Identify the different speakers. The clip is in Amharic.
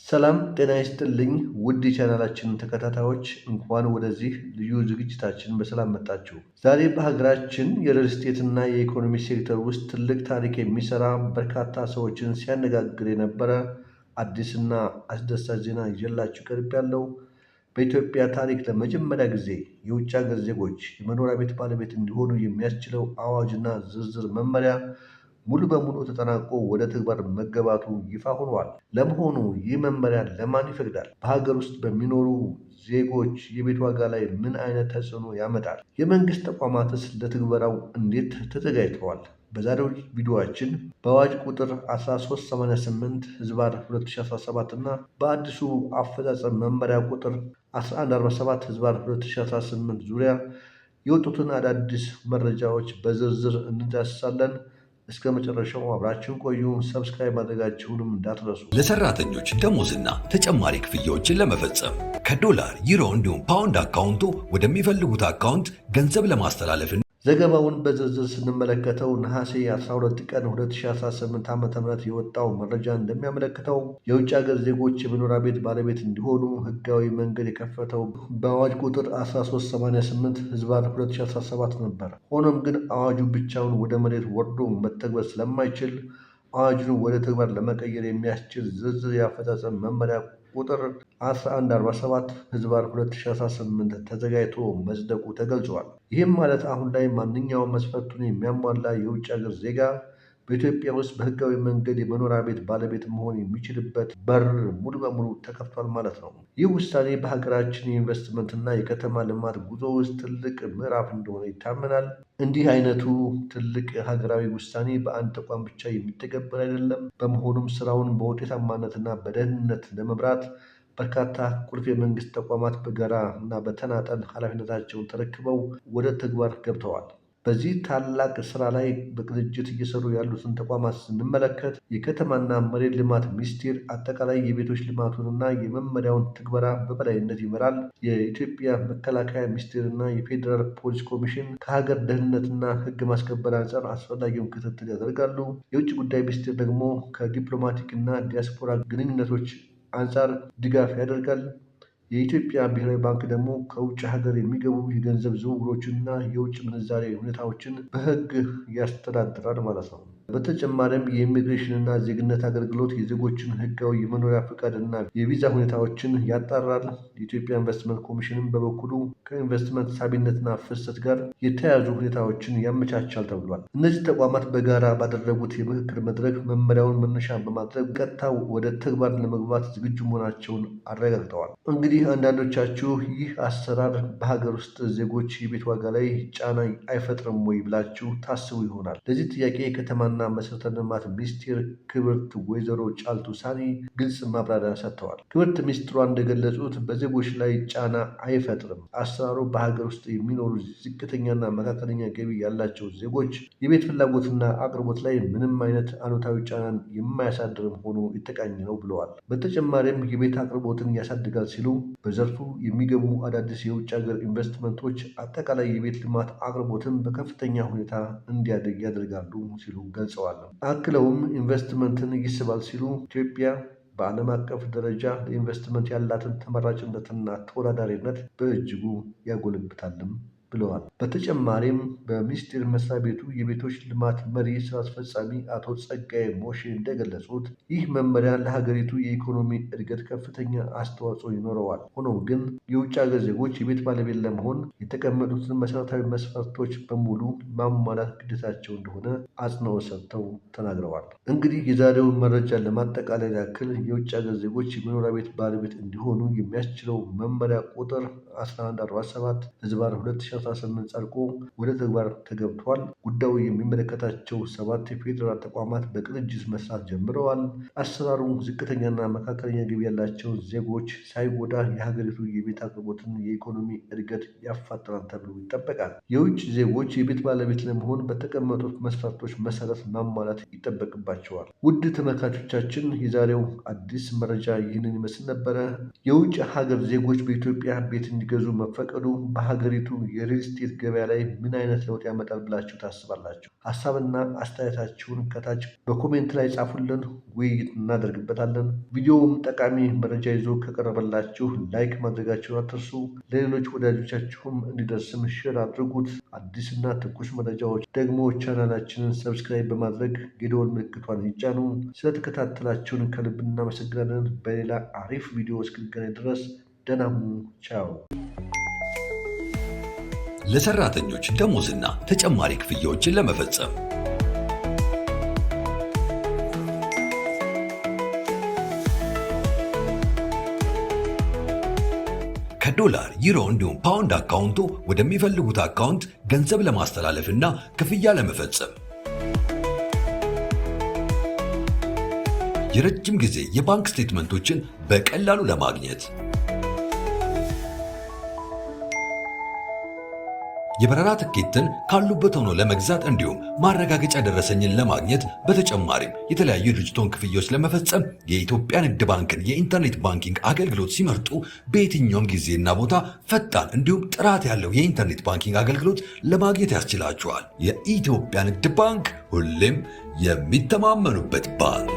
Speaker 1: ሰላም ጤና ይስጥልኝ ውድ የቻናላችን ተከታታዮች እንኳን ወደዚህ ልዩ ዝግጅታችን በሰላም መጣችሁ። ዛሬ በሀገራችን የሪል ስቴትና የኢኮኖሚ ሴክተር ውስጥ ትልቅ ታሪክ የሚሰራ በርካታ ሰዎችን ሲያነጋግር የነበረ አዲስና አስደሳች ዜና ይዤላችሁ ቀርቤያለሁ። በኢትዮጵያ ታሪክ ለመጀመሪያ ጊዜ የውጭ ሀገር ዜጎች የመኖሪያ ቤት ባለቤት እንዲሆኑ የሚያስችለው አዋጅና ዝርዝር መመሪያ ሙሉ በሙሉ ተጠናቆ ወደ ተግባር መገባቱ ይፋ ሆኗል። ለመሆኑ ይህ መመሪያ ለማን ይፈቅዳል? በሀገር ውስጥ በሚኖሩ ዜጎች የቤት ዋጋ ላይ ምን አይነት ተጽዕኖ ያመጣል? የመንግስት ተቋማትስ ለትግበራው እንዴት ተዘጋጅተዋል? በዛሬው ቪዲዮአችን በአዋጅ ቁጥር 1388 ህዝባር 2017 እና በአዲሱ አፈጻጸም መመሪያ ቁጥር 1147 ህዝባር 2018 ዙሪያ የወጡትን አዳዲስ መረጃዎች በዝርዝር እንዳስሳለን። እስከ መጨረሻው አብራችሁን ቆዩ። ሰብስክራይብ ማድረጋችሁንም እንዳትረሱ።
Speaker 2: ለሰራተኞች ደሞዝና ተጨማሪ ክፍያዎችን ለመፈጸም ከዶላር፣ ዩሮ እንዲሁም ፓውንድ አካውንቱ ወደሚፈልጉት አካውንት ገንዘብ ለማስተላለፍ
Speaker 1: ዘገባውን በዝርዝር ስንመለከተው ነሐሴ 12 ቀን 2018 ዓ.ም የወጣው መረጃ እንደሚያመለክተው የውጭ ሀገር ዜጎች የመኖሪያ ቤት ባለቤት እንዲሆኑ ህጋዊ መንገድ የከፈተው በአዋጅ ቁጥር 1388 ህዝባር 2017 ነበር። ሆኖም ግን አዋጁ ብቻውን ወደ መሬት ወርዶ መተግበር ስለማይችል አዋጁን ወደ ተግባር ለመቀየር የሚያስችል ዝርዝር የአፈጻጸም መመሪያ ቁጥር 1147 ህዝባር 2018 ተዘጋጅቶ መጽደቁ ተገልጿል። ይህም ማለት አሁን ላይ ማንኛውም መስፈርቱን የሚያሟላ የውጭ ሀገር ዜጋ በኢትዮጵያ ውስጥ በህጋዊ መንገድ የመኖሪያ ቤት ባለቤት መሆን የሚችልበት በር ሙሉ በሙሉ ተከፍቷል ማለት ነው። ይህ ውሳኔ በሀገራችን የኢንቨስትመንትና የከተማ ልማት ጉዞ ውስጥ ትልቅ ምዕራፍ እንደሆነ ይታመናል። እንዲህ አይነቱ ትልቅ ሀገራዊ ውሳኔ በአንድ ተቋም ብቻ የሚተገበር አይደለም። በመሆኑም ስራውን በውጤታማነትና በደህንነት ለመምራት በርካታ ቁልፍ የመንግስት ተቋማት በጋራ እና በተናጠል ኃላፊነታቸውን ተረክበው ወደ ተግባር ገብተዋል። በዚህ ታላቅ ስራ ላይ በቅንጅት እየሰሩ ያሉትን ተቋማት ስንመለከት የከተማና መሬት ልማት ሚኒስቴር አጠቃላይ የቤቶች ልማቱንና የመመሪያውን ትግበራ በበላይነት ይመራል። የኢትዮጵያ መከላከያ ሚኒስቴርና የፌዴራል ፖሊስ ኮሚሽን ከሀገር ደህንነትና ሕግ ማስከበር አንጻር አስፈላጊውን ክትትል ያደርጋሉ። የውጭ ጉዳይ ሚኒስቴር ደግሞ ከዲፕሎማቲክና ዲያስፖራ ግንኙነቶች አንጻር ድጋፍ ያደርጋል። የኢትዮጵያ ብሔራዊ ባንክ ደግሞ ከውጭ ሀገር የሚገቡ የገንዘብ ዝውውሮችንና የውጭ ምንዛሬ ሁኔታዎችን በሕግ ያስተዳድራል ማለት ነው። በተጨማሪም የኢሚግሬሽንና ዜግነት አገልግሎት የዜጎችን ሕጋዊ የመኖሪያ ፈቃድና የቪዛ ሁኔታዎችን ያጣራል። የኢትዮጵያ ኢንቨስትመንት ኮሚሽንም በበኩሉ ከኢንቨስትመንት ሳቢነትና ፍሰት ጋር የተያያዙ ሁኔታዎችን ያመቻቻል ተብሏል። እነዚህ ተቋማት በጋራ ባደረጉት የምክክር መድረክ መመሪያውን መነሻ በማድረግ ቀጥታ ወደ ተግባር ለመግባት ዝግጁ መሆናቸውን አረጋግጠዋል። እንግዲህ አንዳንዶቻችሁ ይህ አሰራር በሀገር ውስጥ ዜጎች የቤት ዋጋ ላይ ጫና አይፈጥርም ወይ ብላችሁ ታስቡ ይሆናል። ለዚህ ጥያቄ የከተማና መሰረተ ልማት ሚኒስቴር ክብርት ወይዘሮ ጫልቱ ሳኒ ግልጽ ማብራሪያ ሰጥተዋል። ክብርት ሚኒስትሯ እንደገለጹት በዜጎች ላይ ጫና አይፈጥርም። አሰራሩ በሀገር ውስጥ የሚኖሩ ዝቅተኛና መካከለኛ ገቢ ያላቸው ዜጎች የቤት ፍላጎትና አቅርቦት ላይ ምንም አይነት አሉታዊ ጫናን የማያሳድርም ሆኖ የተቃኘ ነው ብለዋል። በተጨማሪም የቤት አቅርቦትን ያሳድጋል ሲሉ በዘርፉ የሚገቡ አዳዲስ የውጭ ሀገር ኢንቨስትመንቶች አጠቃላይ የቤት ልማት አቅርቦትን በከፍተኛ ሁኔታ እንዲያድግ ያደርጋሉ ሲሉ ገልጸዋል። አክለውም ኢንቨስትመንትን ይስባል ሲሉ ኢትዮጵያ በዓለም አቀፍ ደረጃ ለኢንቨስትመንት ያላትን ተመራጭነትና ተወዳዳሪነት በእጅጉ ያጎለብታልም ብለዋል። በተጨማሪም በሚኒስቴር መስሪያ ቤቱ የቤቶች ልማት መሪ ስራ አስፈጻሚ አቶ ጸጋዬ ሞሼ እንደገለጹት ይህ መመሪያ ለሀገሪቱ የኢኮኖሚ እድገት ከፍተኛ አስተዋጽኦ ይኖረዋል። ሆኖም ግን የውጭ ሀገር ዜጎች የቤት ባለቤት ለመሆን የተቀመጡትን መሰረታዊ መስፈርቶች በሙሉ ማሟላት ግዴታቸው እንደሆነ አጽንኦት ሰጥተው ተናግረዋል። እንግዲህ የዛሬውን መረጃ ለማጠቃለል ያክል የውጭ ሀገር ዜጎች የመኖሪያ ቤት ባለቤት እንዲሆኑ የሚያስችለው መመሪያ ቁጥር 1147 ህዝባር 2018 ጸድቆ ወደ ተግባር ተገብቷል። ጉዳዩ የሚመለከታቸው 7 የፌዴራል ተቋማት በቅንጅት መስራት ጀምረዋል። አሰራሩ ዝቅተኛና መካከለኛ ገቢ ያላቸው ዜጎች ሳይጎዳ የሀገሪቱ የቤት አቅርቦትን የኢኮኖሚ እድገት ያፋጥናል ተብሎ ይጠበቃል። የውጭ ዜጎች የቤት ባለቤት ለመሆን በተቀመጡት መስፈርቶች መሰረት ማሟላት ይጠበቅባቸዋል። ውድ ተመልካቾቻችን የዛሬው አዲስ መረጃ ይህንን ይመስል ነበረ። የውጭ ሀገር ዜጎች በኢትዮጵያ ቤት እንዲገዙ መፈቀዱ በሀገሪቱ የሪል ስቴት ገበያ ላይ ምን አይነት ለውጥ ያመጣል ብላችሁ ታስባላችሁ? ሀሳብና አስተያየታችሁን ከታች በኮሜንት ላይ ጻፉልን፣ ውይይት እናደርግበታለን። ቪዲዮውም ጠቃሚ መረጃ ይዞ ከቀረበላችሁ ላይክ ማድረጋችሁን አትርሱ። ለሌሎች ወዳጆቻችሁም እንዲደርስም ሼር አድርጉት። አዲስና ትኩስ መረጃዎች ደግሞ ቻናላችንን ሰብስክራይብ በማድረግ የደወል ምልክቷን ይጫኑ። ስለተከታተላችሁን ከልብ እናመሰግናለን። በሌላ አሪፍ ቪዲዮ እስክንገናኝ ድረስ ደህና ሁኑ። ቻው።
Speaker 2: ለሰራተኞች ደሞዝና ተጨማሪ ክፍያዎችን ለመፈጸም ከዶላር፣ ዩሮ እንዲሁም ፓውንድ አካውንቶ ወደሚፈልጉት አካውንት ገንዘብ ለማስተላለፍና ክፍያ ለመፈጸም የረጅም ጊዜ የባንክ ስቴትመንቶችን በቀላሉ ለማግኘት የበረራ ትኬትን ካሉበት ሆኖ ለመግዛት እንዲሁም ማረጋገጫ ደረሰኝን ለማግኘት በተጨማሪም የተለያዩ ድርጅቶን ክፍያዎች ለመፈጸም የኢትዮጵያ ንግድ ባንክን የኢንተርኔት ባንኪንግ አገልግሎት ሲመርጡ በየትኛውም ጊዜና ቦታ ፈጣን እንዲሁም ጥራት ያለው የኢንተርኔት ባንኪንግ አገልግሎት ለማግኘት ያስችላቸዋል። የኢትዮጵያ ንግድ ባንክ ሁሌም የሚተማመኑበት ባንክ።